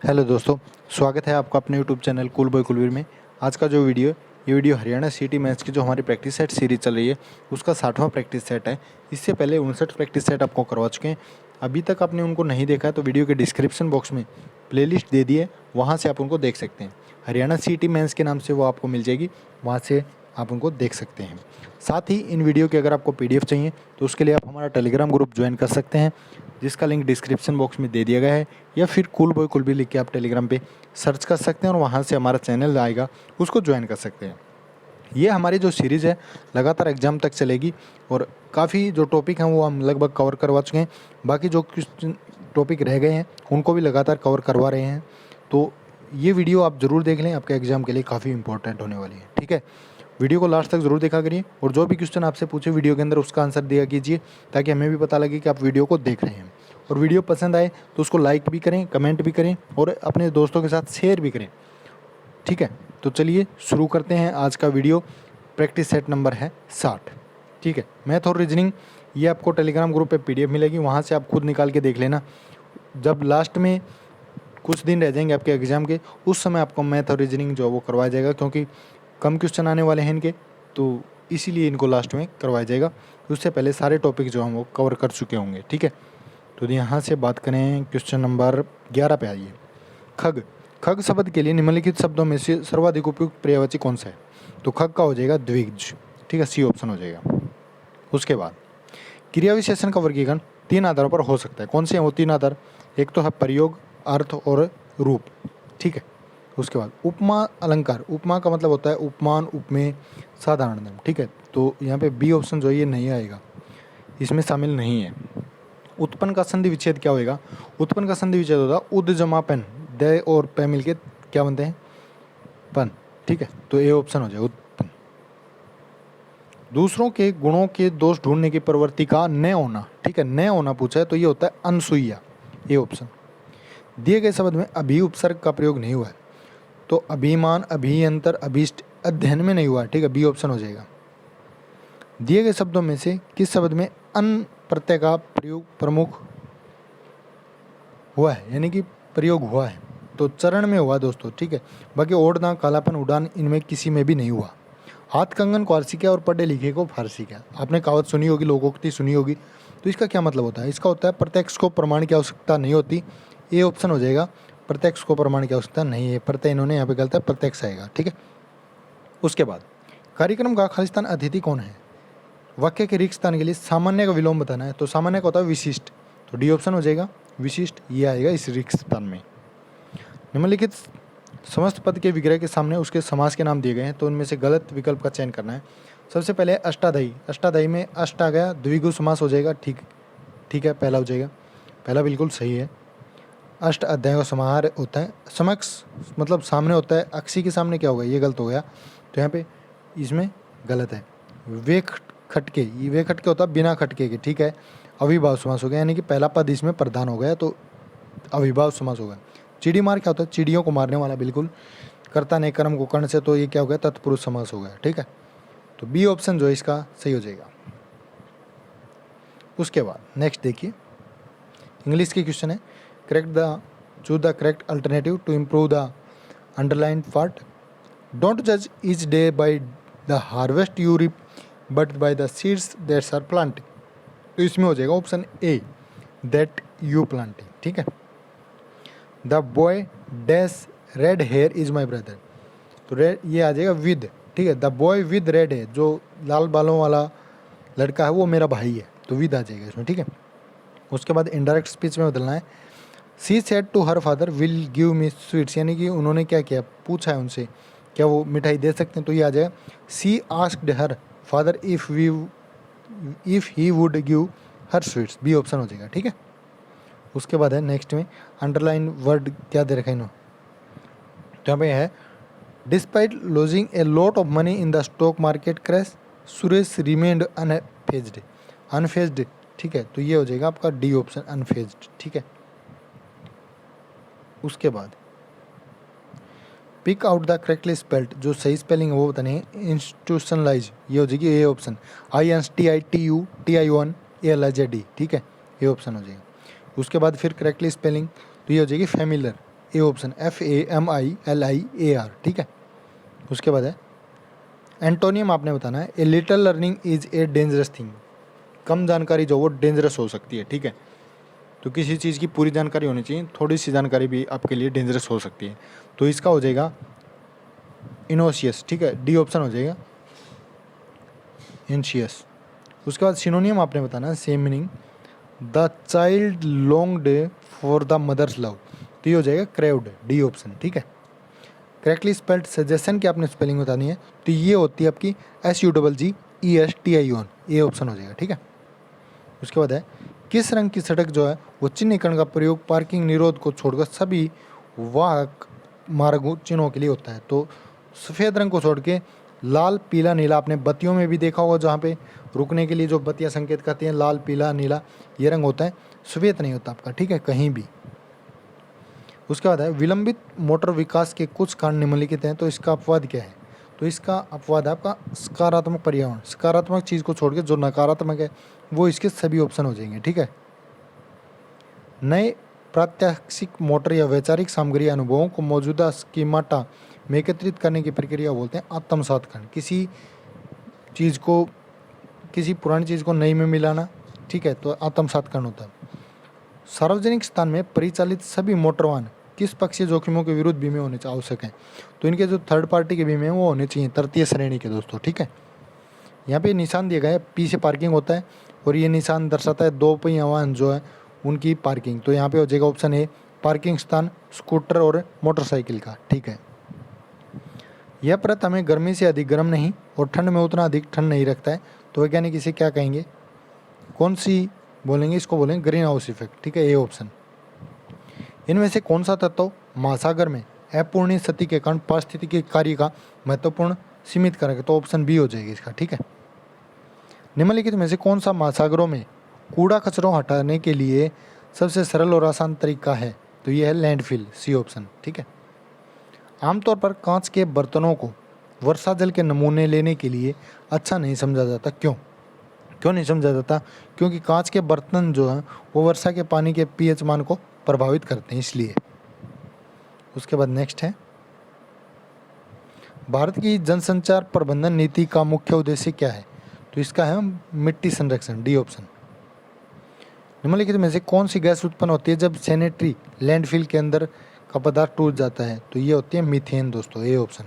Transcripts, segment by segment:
Hello दोस्तों, स्वागत है आपका अपने YouTube channel cool boy Kulveer में। आज का जो वीडियो ये वीडियो हरियाणा सिटी मैथ्स की जो हमारी प्रैक्टिस सेट सीरीज चल रही है उसका 60वां प्रैक्टिस सेट है। इससे पहले 59 प्रैक्टिस सेट आपको करवा चुके हैं। अभी तक आपने उनको नहीं देखा है तो वीडियो के डिस्क्रिप्शन बॉक्स में प्लेलिस्ट दे दी है, वहाँ से आप उनको देख सकते हैं। हरियाणा सिटी मैथ्स के नाम से वो आपको मिल जाएगी, वहाँ से आप उनको देख सकते हैं। साथ ही इन वीडियो की अगर आपको PDF चाहिए तो उसके लिए आप हमारा टेलीग्राम ग्रुप ज्वाइन कर सकते हैं, जिसका लिंक डिस्क्रिप्शन बॉक्स में दे दिया गया है, या फिर कूल बॉय कुलवीर लिख के आप टेलीग्राम पे सर्च कर सकते हैं और वहाँ से हमारा चैनल आएगा, उसको ज्वाइन कर सकते हैं। ये हमारी जो सीरीज़ है लगातार एग्ज़ाम तक चलेगी और काफ़ी जो टॉपिक हैं वो हम लगभग कवर करवा चुके हैं। बाकी जो कुछ टॉपिक रह गए हैं उनको भी लगातार कवर करवा रहे हैं। तो ये वीडियो आप ज़रूर देख लें, आपके एग्ज़ाम के लिए काफ़ी इंपॉर्टेंट होने वाली है। ठीक है, वीडियो को लास्ट तक ज़रूर देखा करिए और जो भी क्वेश्चन आपसे पूछे वीडियो के अंदर उसका आंसर दिया कीजिए, ताकि हमें भी पता लगे कि आप वीडियो को देख रहे हैं। और वीडियो पसंद आए तो उसको लाइक भी करें, कमेंट भी करें और अपने दोस्तों के साथ शेयर भी करें। ठीक है, तो चलिए शुरू करते हैं आज का वीडियो। प्रैक्टिस सेट नंबर है 60। ठीक है, मैथ और रीजनिंग ये आपको टेलीग्राम ग्रुप पे PDF मिलेगी, वहाँ से आप खुद निकाल के देख लेना। जब लास्ट में कुछ दिन रह जाएंगे आपके एग्ज़ाम के, उस समय आपको मैथ और रीजनिंग जो है वो करवाया जाएगा, क्योंकि कम क्वेश्चन आने वाले हैं इनके, तो इसीलिए इनको लास्ट में करवाया जाएगा। उससे पहले सारे टॉपिक जो हैं वो कवर कर चुके होंगे। ठीक है, तो यहाँ से बात करें क्वेश्चन नंबर 11 पे आइए। खग खग शब्द के लिए निम्नलिखित शब्दों में से सर्वाधिक उपयुक्त पर्यायवाची कौन सा है? तो खग का हो जाएगा द्विज। ठीक है, C ऑप्शन हो जाएगा। उसके बाद क्रिया विशेषण का वर्गीकरण 3 आधारों पर हो सकता है। कौन से हैं वो 3 आधार? एक तो है प्रयोग, अर्थ और रूप। ठीक है, उसके बाद उपमा अलंकार। उपमा का मतलब होता है उपमान, उपमेय, साधारण नाम। ठीक है, तो यहाँ पे B ऑप्शन जो है ये नहीं आएगा, इसमें शामिल नहीं है। उत्पन्न का संधि विच्छेद क्या होगा? उत्पन्न का संधि विच्छेद होता है उद जमा पेन, दे और पे मिलके क्या बनते हैं? पन। ठीक है, तो A ऑप्शन हो जाए उत्पन्न। दूसरों के गुणों के दोष ढूंढने की प्रवृत्ति का न होना। ठीक है, न होना पूछा है तो ये होता है अनसुईया, A ऑप्शन। दिए गए शब्द में अभी उपसर्ग का प्रयोग नहीं हुआ है, तो अभिमान, अभियंतर, अभीष्ट अध्ययन में नहीं हुआ है। ठीक है, B ऑप्शन हो जाएगा। दिए गए शब्दों में से किस शब्द में अन प्रत्यय का प्रयोग प्रमुख हुआ है, यानी कि प्रयोग हुआ है? तो चरण में हुआ दोस्तों। ठीक है, बाकी ओढ़ना, कालापन, उड़ान इनमें किसी में भी नहीं हुआ। हाथ कंगन को आरसी क्या और पढ़े लिखे को फारसी क्या? आपने कहावत सुनी होगी, लोकोक्ति सुनी होगी, तो इसका क्या मतलब होता है? इसका होता है प्रत्यक्ष को प्रमाण की आवश्यकता नहीं होती। A ऑप्शन हो जाएगा। प्रत्यक्ष को प्रमाण की आवश्यकता नहीं है, प्रत्यय इन्होंने यहाँ पे गलत है, प्रत्यक्ष आएगा। ठीक है, उसके बाद कार्यक्रम का खालिस्तान अतिथि कौन है? वाक्य के रिक्त स्थान के लिए सामान्य का विलोम बताना है, तो सामान्य का होता है विशिष्ट, तो D ऑप्शन हो जाएगा। विशिष्ट ये आएगा इस रिक्त स्थान में। निम्नलिखित समस्त पद के विग्रह के सामने उसके समास के नाम दिए गए हैं, तो उनमें से गलत विकल्प का चयन करना है। सबसे पहले अष्टाध्यायी। अष्टाध्यायी में अष्ट आ गया, द्विगु समास हो जाएगा। ठीक है, पहला हो जाएगा, पहला बिल्कुल सही है। अष्ट अध्याय का समाहार होता है। समक्ष मतलब सामने होता है, अक्षी के सामने क्या होगा? ये गलत हो गया, तो यहाँ पे इसमें गलत है। वे खटके, ये वे खटके होता है बिना खटके के। ठीक है, अविभाव समास हो गया, यानी कि पहला पद इसमें प्रधान हो गया, तो अविभाव समास होगा। चिड़ी मार क्या होता है? चिड़ियों को मारने वाला, बिल्कुल। कर्ता ने कर्म को कर्ण से, तो ये क्या हो गया? तत्पुरुष समास हो गया। ठीक है, तो B ऑप्शन जो है इसका सही हो जाएगा। उसके बाद नेक्स्ट देखिए, इंग्लिश की क्वेश्चन है। Choose the correct alternative to improve the underline part. Don't जज each day by the harvest you reap but by the seeds that's are planting. तो इसमें हो जाएगा option A, that you planting. ठीक है, the boy dash red hair is my brother, तो red ये आ जाएगा विद। ठीक है, the boy with red hair, जो लाल बालों वाला लड़का है वो मेरा भाई है, तो विद आ जाएगा इसमें। ठीक है, उसके बाद इनडायरेक्ट स्पीच में बदलना है। She said to her father will give me sweets, यानी कि उन्होंने क्या किया? पूछा है उनसे क्या वो मिठाई दे सकते हैं, तो ये आ जाएगा she asked her father if he would give her sweets. B option हो जाएगा। ठीक है, उसके बाद है नेक्स्ट में अंडरलाइन वर्ड क्या दे रखा है इन्होंने, तो यहाँ पे है despite losing a lot of money in the stock market crash Suresh remained unfazed. Unfazed, ठीक है, तो ये हो जाएगा आपका D ऑप्शन, अनफेज्ड। ठीक है, उसके बाद pick out the correctly spelled, जो सही स्पेलिंग है वो बताने हैं। इंस्टीट्यूशनलाइज, ये हो जाएगी A ऑप्शन। INSTITUTIONALIZD। ठीक है, ये ऑप्शन हो जाएगा। उसके बाद फिर करेक्टली स्पेलिंग, तो ये हो जाएगी फैमिलियर, ए ऑप्शन, FAMILIAR, ठीक है। उसके बाद है एंटोनियम आपने बताना है, a little learning is a dangerous thing. कम जानकारी जो वो डेंजरस हो सकती है, ठीक है। तो किसी चीज़ की पूरी जानकारी होनी चाहिए, थोड़ी सी जानकारी भी आपके लिए डेंजरस हो सकती है। तो इसका हो जाएगा इनोशियस, ठीक है, डी ऑप्शन हो जाएगा एंशियस। उसके बाद सिनोनियम आपने बताना है, same meaning, the child longed for the mother's love. तो ये हो जाएगा क्रेव्ड, डी ऑप्शन, ठीक है। करेक्टली स्पेल्ड सजेशन की आपने स्पेलिंग बतानी है, तो ये होती है आपकी SUGGESTION, ये ऑप्शन हो जाएगा, ठीक है। उसके बाद है किस रंग की सड़क जो है वो चिन्हीकरण का प्रयोग पार्किंग निरोध को छोड़कर सभी वाहक मार्गों चिन्हों के लिए होता है। तो सफ़ेद रंग को छोड़ के लाल पीला नीला, आपने बत्तियों में भी देखा होगा, जहाँ पे रुकने के लिए जो बत्तियाँ संकेत करती हैं, लाल पीला नीला ये रंग होता है, सफ़ेद नहीं होता आपका, ठीक है, कहीं भी। उसके बाद है विलंबित मोटर विकास के कुछ कारण निम्नलिखित हैं, तो इसका अपवाद क्या है। तो इसका अपवाद है आपका सकारात्मक पर्यावरण, सकारात्मक चीज़ को छोड़ के जो नकारात्मक है वो इसके सभी ऑप्शन हो जाएंगे, ठीक है। नए प्रात्यक्षिक मोटर या वैचारिक सामग्री अनुभवों को मौजूदा स्कीमाटा में एकत्रित करने की प्रक्रिया बोलते हैं आत्मसातकरण। किसी चीज़ को, किसी पुरानी चीज़ को नई में मिलाना, ठीक है, तो आत्मसातकरण होता है। सार्वजनिक स्थान में परिचालित सभी मोटर वाहन किस पक्षीय जोखिमों के विरुद्ध बीमे होने आवश्यक हैं। तो इनके जो थर्ड पार्टी के बीमे हैं वो होने चाहिए तृतीय श्रेणी के दोस्तों, ठीक है। यहाँ पे निशान दिया गया है, पीछे पार्किंग होता है और ये निशान दर्शाता है दो पहिया वाहन जो है उनकी पार्किंग। तो यहाँ पे हो जाएगा ऑप्शन ए, पार्किंग स्थान स्कूटर और मोटरसाइकिल का, ठीक है। यह परत हमें गर्मी से अधिक गर्म नहीं और ठंड में उतना अधिक ठंड नहीं रखता है। तो वैज्ञानिक इसे क्या कहेंगे, कौन सी बोलेंगे, इसको बोलेंगे ग्रीन हाउस इफेक्ट, ठीक है, ए ऑप्शन। इनमें से कौन सा तत्व महासागर में अपूर्णीय स्थिति के कारण पारिस्थितिकी कार्य का महत्वपूर्ण सीमित करेगा। तो ऑप्शन बी हो जाएगी इसका, ठीक है। निम्नलिखित में से कौन सा महासागरों में कूड़ा कचरों हटाने के लिए सबसे सरल और आसान तरीका है। तो यह है लैंडफिल, सी ऑप्शन, ठीक है। आमतौर पर कांच के बर्तनों को वर्षा जल के नमूने लेने के लिए अच्छा नहीं समझा जाता, क्यों नहीं समझा जाता, क्योंकि कांच के बर्तन जो हैं वो वर्षा के पानी के pH मान को प्रभावित करते हैं, इसलिए। उसके बाद नेक्स्ट है भारत की जनसंचार प्रबंधन नीति का मुख्य उद्देश्य क्या है। तो इसका है मिट्टी संरक्षण, डी ऑप्शन। निम्नलिखित में से कौन सी गैस उत्पन्न होती है जब सैनिटरी लैंडफिल के अंदर का पदार्थ टूट जाता है। तो ये होती है मीथेन दोस्तों, ए ऑप्शन।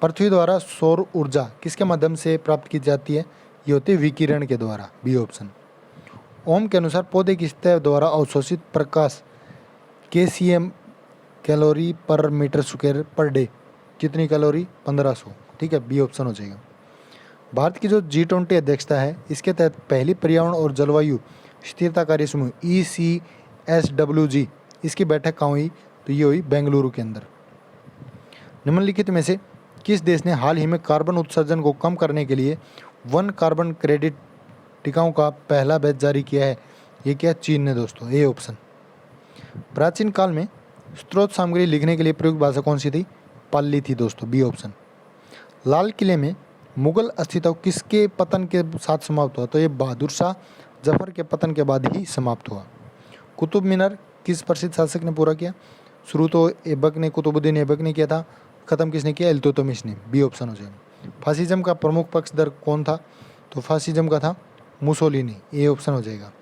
पृथ्वी द्वारा सौर ऊर्जा किसके माध्यम से प्राप्त की जाती है। ये होती है विकिरण के द्वारा, बी ऑप्शन। ओम के अनुसार पौधे की सतह द्वारा अवशोषित प्रकाश kcm कैलोरी पर मीटर स्क्वायर पर डे, कितनी कैलोरी, 1500, ठीक है, बी ऑप्शन हो जाएगा। भारत की जो G20 अध्यक्षता है इसके तहत पहली पर्यावरण और जलवायु स्थिरता कार्य समूह ECSWG इसकी बैठक कहाँ हुई। तो ये हुई बेंगलुरु के अंदर। निम्नलिखित में से किस देश ने हाल ही में कार्बन उत्सर्जन को कम करने के लिए वन कार्बन क्रेडिट टिकाओं का पहला बैच जारी किया है। ये क्या, चीन ने दोस्तों, ए ऑप्शन। प्राचीन काल में स्रोत सामग्री लिखने के लिए प्रयुक्त भाषा कौन सी थी, पाली थी दोस्तों, बी ऑप्शन। लाल किले में मुगल अस्तित्व किसके पतन के साथ समाप्त हुआ। तो ये बहादुर शाह जफर के पतन के बाद ही समाप्त हुआ। कुतुब मीनार किस प्रसिद्ध शासक ने पूरा किया। शुरू तो ऐबक ने, कुतुबुद्दीन ऐबक ने किया था, ख़त्म किसने किया, इल्तुतमिश ने, बी ऑप्शन हो जाएगा। फासिज्म का प्रमुख पक्षधर कौन था। तो फासिज्म का था मुसोलिनी, ए ऑप्शन हो जाएगा।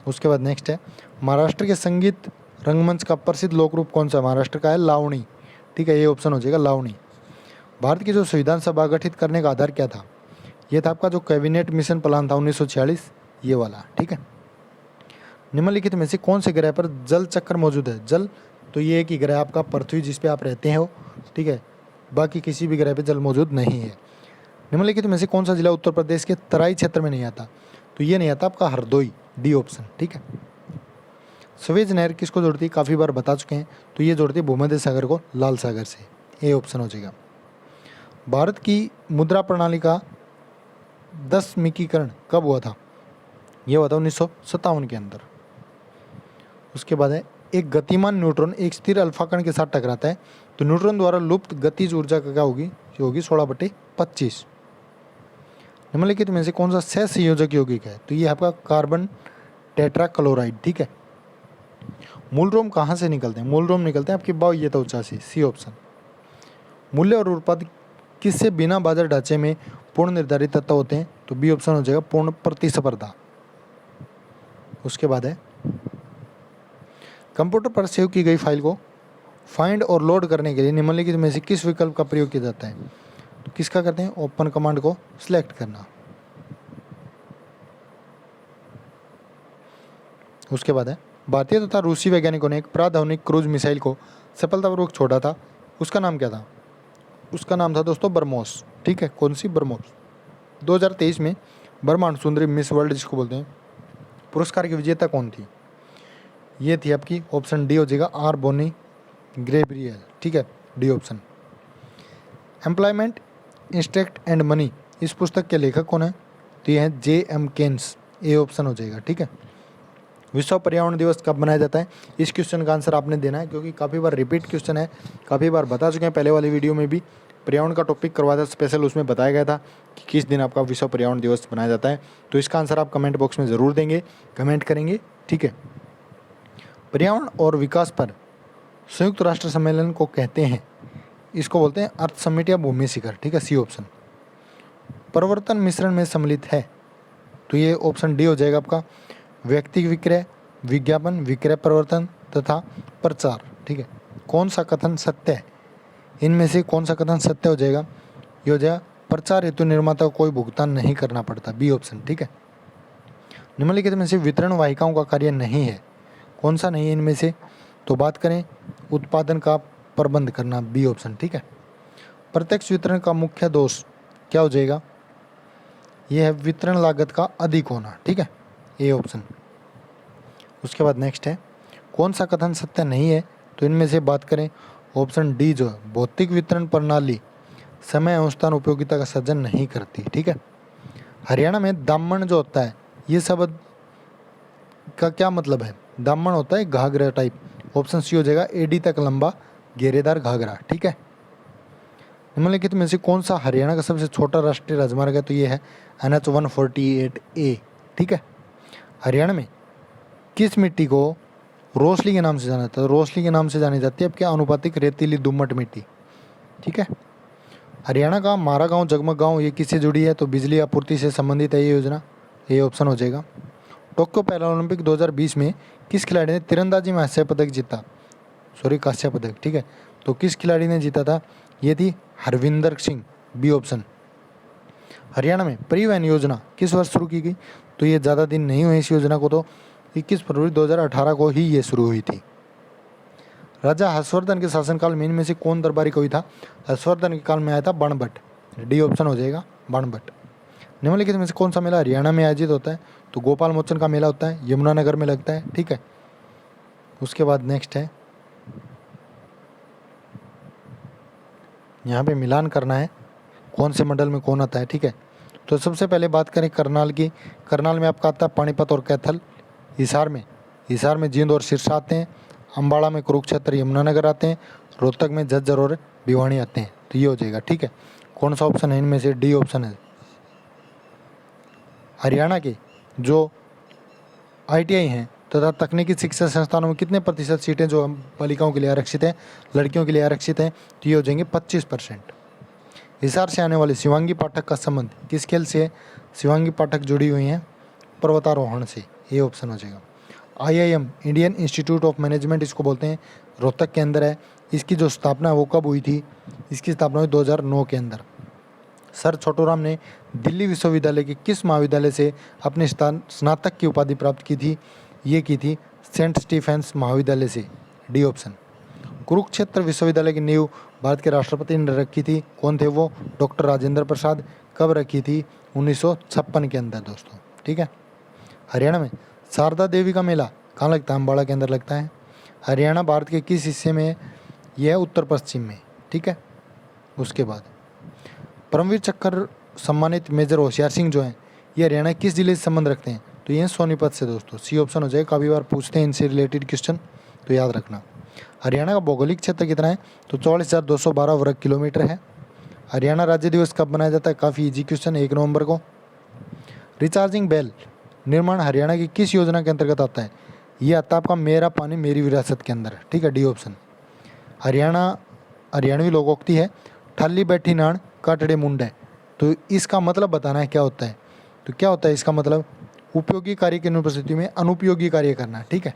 उसके बाद नेक्स्ट है महाराष्ट्र के संगीत रंगमंच का प्रसिद्ध लोक रूप कौन सा। महाराष्ट्र का है लावणी, ठीक है, ये ऑप्शन हो जाएगा लावणी। भारत की जो संविधान सभा गठित करने का आधार क्या था। ये था आपका जो कैबिनेट मिशन प्लान था 1946, ये वाला, ठीक है। निम्नलिखित में से कौन से ग्रह पर जल चक्र मौजूद है। जल, तो ये एक ही ग्रह आपका पृथ्वी जिस पे आप रहते हो, ठीक है, बाकी किसी भी ग्रह पे जल मौजूद नहीं है। निम्नलिखित में से कौन सा जिला उत्तर प्रदेश के तराई क्षेत्र में नहीं आता। तो ये नहीं आता आपका हरदोई, डी ऑप्शन, ठीक है। स्वेज नहर किसको जोड़ती है, काफ़ी बार बता चुके हैं। तो ये जोड़ती है भूमध्य सागर को लाल सागर से, ए ऑप्शन हो जाएगा। भारत की मुद्रा प्रणाली का 10वीं कब हुआ था। ये हुआ था 1957 के अंदर। उसके बाद है एक गतिमान न्यूट्रॉन एक स्थिर अल्फा कण के साथ टकराता है तो न्यूट्रॉन द्वारा लुप्त गतिज ऊर्जा का क्या होगी, जो होगी 16/25। निम्नलिखित में से कौन सा सहसंयोजक यौगिक है। तो ये आपका कार्बन टेट्राक्लोराइड, ठीक है। मूलरोम कहाँ से निकलते हैं? मूलरोम निकलते हैं आपकी बाह्य त्वचा से, सी ऑप्शन। मूल्य और उत्पाद किससे बिना बाजार ढांचे में पूर्ण निर्धारित तत्व होते हैं? तो बी ऑप्शन हो जाएगा, पूर्ण प्रतिस्पर्धा। उसके बाद है कंप्यूटर पर सेव की गई फाइल को फाइंड और लोड करने के लिए निम्नलिखित में से किस विकल्प का प्रयोग किया जाता है? तो किसका करते हैं? ओपन कमांड को सिलेक्ट करना। उसके बाद है भारतीय तथा रूसी वैज्ञानिकों ने एक प्राधानिक क्रूज मिसाइल को सफलतापूर्वक छोड़ा था, उसका नाम क्या था? उसका नाम था दोस्तों ब्रह्मोस। ठीक है, कौन सी? ब्रह्मोस। 2023 में ब्रह्मांड सुंदरी मिस वर्ल्ड जिसको बोलते हैं, पुरस्कार की विजेता कौन थी? ये थी आपकी ऑप्शन डी हो जाएगा, आर बोनी ग्रेब्रियल। ठीक है, D option. Employment instruct and money, इस पुस्तक के लेखक कौन है? तो ये है J.M. केन्स, ए ऑप्शन हो जाएगा। ठीक है, विश्व पर्यावरण दिवस कब मनाया जाता है? इस क्वेश्चन का आंसर आपने देना है, क्योंकि काफ़ी बार रिपीट क्वेश्चन है, काफ़ी बार बता चुके हैं। पहले वाली वीडियो में भी पर्यावरण का टॉपिक करवाया था स्पेशल, उसमें बताया गया था कि किस दिन आपका विश्व पर्यावरण दिवस मनाया जाता है। तो इसका आंसर आप कमेंट बॉक्स में ज़रूर देंगे, कमेंट करेंगे। ठीक है, पर्यावरण और विकास पर संयुक्त राष्ट्र सम्मेलन को कहते हैं, इसको बोलते हैं अर्थ समिट या भूमि शिखर। ठीक है, सी ऑप्शन। परिवर्तन मिश्रण में सम्मिलित है, तो ये ऑप्शन डी हो जाएगा आपका, व्यक्ति विक्रय, विज्ञापन, विक्रय परिवर्तन तथा प्रचार। ठीक है, कौन सा कथन सत्य है? इनमें से कौन सा कथन सत्य हो जाएगा? ये हो जाएगा, प्रचार हेतु निर्माता को कोई भुगतान नहीं करना पड़ता, बी ऑप्शन। ठीक है, निम्नलिखित में से वितरण वाहिकाओं का कार्य नहीं है, कौन सा नहीं है इनमें से? तो बात करें उत्पादन का प्रबंध करना, बी ऑप्शन। ठीक है, प्रत्यक्ष वितरण का मुख्य दोष क्या हो जाएगा? यह है वितरण लागत का अधिक होना। ठीक है, ए ऑप्शन। उसके बाद नेक्स्ट है, कौन सा कथन सत्य नहीं है? तो इनमें से बात करें ऑप्शन डी जो है, भौतिक वितरण प्रणाली समय एवं स्थान उपयोगिता का सृजन नहीं करती। ठीक है, हरियाणा में दामन जो होता है, ये शब्द का क्या मतलब है? दामन होता है घाघरा टाइप, ऑप्शन सी हो जाएगा, एडी तक लंबा घेरेदार घाघरा। ठीक है, निम्नलिखित में से कौन सा हरियाणा का सबसे छोटा राष्ट्रीय राजमार्ग है? तो ये है NH 148A। ठीक है, हरियाणा में किस मिट्टी को रोसली के नाम से जाना जाता है? रोसली के नाम से जानी जाती है अब क्या? अनुपातिक रेतीली दोमट मिट्टी। ठीक है, हरियाणा का मारा गांव जगमग गांव ये किससे जुड़ी है? तो बिजली आपूर्ति से संबंधित है ये योजना, ये ऑप्शन हो जाएगा। टोक्यो पैरा ओलंपिक 2020 में किस खिलाड़ी ने तीरंदाजी में हास्य पदक जीता? कांस्य पदक। ठीक है, तो किस खिलाड़ी ने जीता था? ये थी हरविंदर सिंह, बी ऑप्शन। हरियाणा में परिवहन योजना किस वर्ष शुरू की गई? तो ये ज़्यादा दिन नहीं हुए इस योजना को, तो 21 फरवरी 2018 को ही ये शुरू हुई थी। राजा हर्षवर्धन के शासनकाल में इनमें से कौन दरबारी कवि था? हर्षवर्धन के काल में आया था बाणभट्ट, डी ऑप्शन हो जाएगा, बाणभट्ट। निम्नलिखित में से कौन सा मेला हरियाणा में आयोजित होता है? तो गोपाल मोचन का मेला होता है, यमुनानगर में लगता है। ठीक है, उसके बाद नेक्स्ट है, यहाँ पे मिलान करना है कौन से मंडल में कौन आता है। ठीक है, तो सबसे पहले बात करें करनाल की। करनाल में आपका आता है पानीपत और कैथल। हिसार में जींद और सिरसा आते हैं। अम्बाड़ा में कुरुक्षेत्र यमुनानगर आते हैं। रोहतक में झज्जर और भिवानी आते हैं। तो ये हो जाएगा। ठीक है, कौन सा ऑप्शन है इनमें से? डी ऑप्शन है। हरियाणा के जो ITI हैं तथा तकनीकी शिक्षा संस्थानों में कितने प्रतिशत सीटें जो बालिकाओं के लिए आरक्षित हैं, लड़कियों के लिए आरक्षित हैं? तो ये हो जाएंगे 25%। हिसार से आने वाले शिवांगी पाठक का संबंध किस खेल से है? शिवांगी पाठक जुड़ी हुई हैं पर्वतारोहण से, ये ऑप्शन हो जाएगा। IIM Indian institute of management इसको बोलते हैं, रोहतक के अंदर है। इसकी जो स्थापना वो कब हुई थी? इसकी स्थापना हुई 2009 के अंदर। सर छोटूराम ने दिल्ली विश्वविद्यालय के किस महाविद्यालय से अपने स्नातक की उपाधि प्राप्त की थी? ये की थी सेंट स्टीफेंस महाविद्यालय से, डी ऑप्शन। कुरुक्षेत्र विश्वविद्यालय की नींव भारत के राष्ट्रपति ने रखी थी, कौन थे वो? डॉक्टर राजेंद्र प्रसाद। कब रखी थी? 1956 के अंदर दोस्तों। ठीक है, हरियाणा में शारदा देवी का मेला कहाँ लगता है? अम्बाड़ा के अंदर लगता है। हरियाणा भारत के किस हिस्से में है? यह है उत्तर पश्चिम में। ठीक है, उसके बाद परमवीर चक्र सम्मानित मेजर होशियार सिंह जो हैं, ये हरियाणा किस जिले से संबंध रखते हैं? तो ये सोनीपत से दोस्तों, सी ऑप्शन हो जाएगा। काफ़ी बार पूछते हैं इनसे रिलेटेड क्वेश्चन, तो याद रखना। हरियाणा का भौगोलिक क्षेत्र कितना है? तो 44,212 वर्ग किलोमीटर है। हरियाणा राज्य दिवस कब मनाया जाता है? काफ़ी इजी क्वेश्चन, 1 नवंबर को। रिचार्जिंग बेल निर्माण हरियाणा की किस योजना के अंतर्गत आता है? ये आता है आपका मेरा पानी मेरी विरासत के अंदर, ठीक है, डी ऑप्शन। हरियाणवी लोकोक्ति है ठाली बैठी नाण काटड़े मुंडे। तो इसका मतलब बताना है क्या होता है। तो क्या होता है इसका मतलब, उपयोगी कार्य की अनुपस्थिति में अनुपयोगी कार्य करना, ठीक है।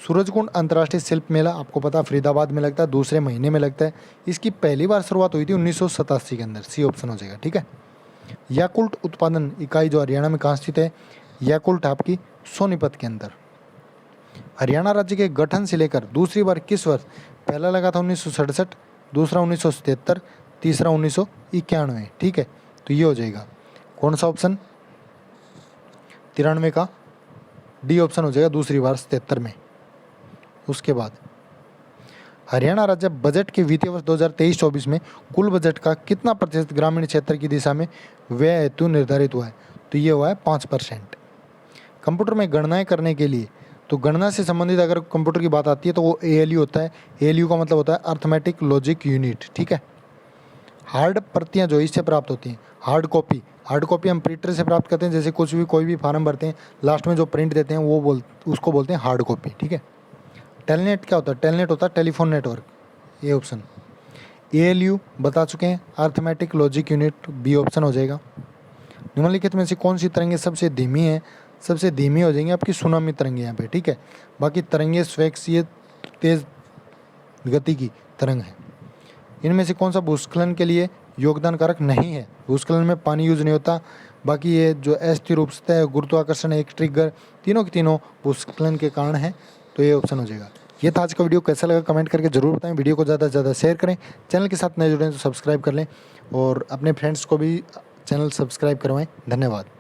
सूरजकुंड अंतर्राष्ट्रीय शिल्प मेला आपको पता है फरीदाबाद में लगता है, दूसरे महीने में लगता है। इसकी पहली बार शुरुआत हुई थी 1987 के अंदर, सी ऑप्शन हो जाएगा, ठीक है। याकुल्ट उत्पादन इकाई जो हरियाणा में कहाँ स्थित है, याकुल्ट आपकी सोनीपत के अंदर। हरियाणा राज्य के गठन से लेकर दूसरी बार किस वर्ष, पहला लगा था 1967, दूसरा 1977, तीसरा 1991, ठीक है। तो ये हो जाएगा कौन सा ऑप्शन, 93 का डी ऑप्शन हो जाएगा, दूसरी बार 77 में। उसके बाद हरियाणा राज्य बजट के वित्तीय वर्ष 2023-24 में कुल बजट का कितना प्रतिशत ग्रामीण क्षेत्र की दिशा में व्यय हेतु निर्धारित हुआ है। तो ये हुआ है 5%। कंप्यूटर में गणनाएं करने के लिए, तो गणना से संबंधित अगर कंप्यूटर की बात आती है तो वो ALU होता है। ALU का मतलब होता है अर्थमेटिक लॉजिक यूनिट, ठीक है। हार्ड प्रतियां जो इससे प्राप्त होती हैं, हार्ड कॉपी हम प्रिंटर से प्राप्त करते हैं, जैसे कोई भी फार्म भरते हैं लास्ट में जो प्रिंट देते हैं उसको बोलते हैं हार्ड कॉपी, ठीक है। टेलनेट क्या होता है, टेलनेट होता है टेलीफोन नेटवर्क, ये ऑप्शन। ALU बता चुके हैं, arithmetic logic unit, B option हो जाएगा। निम्नलिखित में से कौन सी तरंगें सबसे धीमी है, सबसे धीमी हो जाएंगी आपकी सुनामी तरंगे यहाँ पे, ठीक है। बाकी तरंगे स्वेक्षीय तेज गति की तरंग है। इनमें से कौन सा भूस्खलन के लिए योगदान कारक नहीं है, भूस्खलन में पानी यूज नहीं होता। बाकी ये जो अस्थिर रूप से गुरुत्वाकर्षण एक ट्रिगर, तीनों के तीनों भूस्खलन के कारण है। तो ये ऑप्शन हो जाएगा। ये था आज का वीडियो, कैसा लगा कमेंट करके जरूर बताएं। वीडियो को ज़्यादा से ज़्यादा शेयर करें, चैनल के साथ नए जुड़े तो सब्सक्राइब कर लें और अपने फ्रेंड्स को भी चैनल सब्सक्राइब करवाएं। धन्यवाद।